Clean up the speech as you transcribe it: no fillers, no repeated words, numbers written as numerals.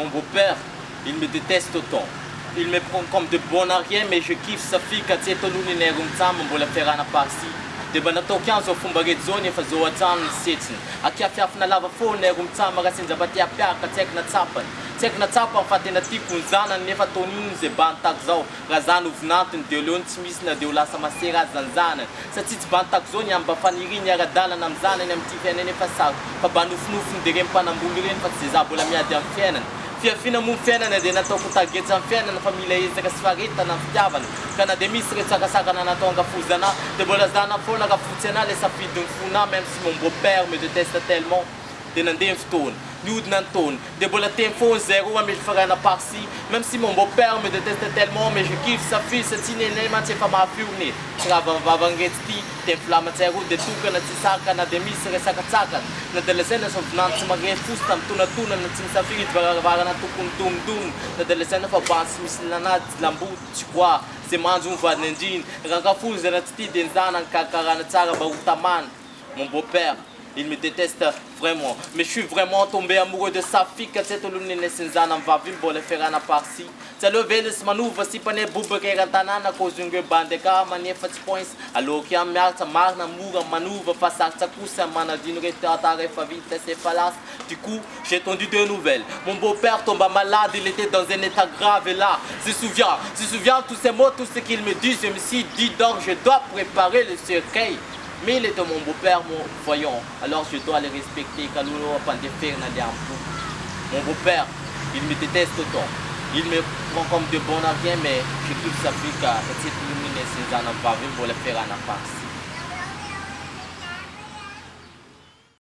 Mon beau-père, il me déteste autant. Il me prend comme de bon à rien, mais je kiffe sa fille quand c'est tout le monde ensemble, on va faire un parti. De banatokian zo fomba redzoni efa zo atrano ny setsiny akiafiafina lava foana eromtsama rasinja batiapiaka tsy haiko natsapany tsy haiko natsapany fa tena tiako ny zanany nefa taon'iny zay bantako zao raha zany ovinantiny de leony tsy misy na de ho lasa masera azy zany zanany satria tsy bantako zao ny amba faniriny ara-dalana amin'ny zanany amin'ity fiainany efa saro fa mba nofinofiny de reny mpanambony reny fa tsy zay za mbola miady amin'ny fiainany fiafina mo fiainana dia nataoko tagetsa amin'ny fiainana fa mila ezaka sy faharetana amin'ny fitiavana ka na dia misy retsakasakana natao angafozana dia mbola zana foana rafotsy ana le safidiny fona même si mon beau-père me déteste tellement dia nandeha ny fotoana nihodina ny taona dia mbola teny foana zéro amefarana par-ci même si mon beau-père me déteste tellement mais je kiffe sa fille satria nenay mantsy efa mahafiorony tsy raha vavavangetsy ty dia mifilamatsaro dia tokana tsy sakana dia misy resakatsakana na dia lazaina sovinany tsy mare fosy tamin'ny tonatonana tsy misafiry varavarana tokony domidom na dia lazaina fa bansy misy nanazy lamboty tsy koa zay manjo ny vadiny andriny rankafoly zay raha tsy ty dia nizanany karakarana tsara mba ho tamana mon beau-père il me déteste vraiment. Mais je suis vraiment tombé amoureux de sa fille quand c'est tout le monde s'enzana mvavy mbola ferana par-ci. Tsy aleo vele sy manova sy pane bobaka eran-tanàna cause une bandeka manefa tsy points aloky amin'ny miaritra marina mora manova fa sarotsa kosa manadino retard efa vita c'est fallace. Du coup, j'ai entendu deux nouvelles. Mon beau-père tomba malade, il était dans un état grave et là, je me souviens tous ces mots, tout ce qu'il me dit, je me suis dit donc je dois préparer le cercueil. Mais il est de mon beau-père, mon voyant, alors je dois le respecter. Mon beau-père, il me déteste autant. Il me prend comme de bon à rien, mais je kiffe sa fille car c'est une mine, c'est un pour le faire en avance.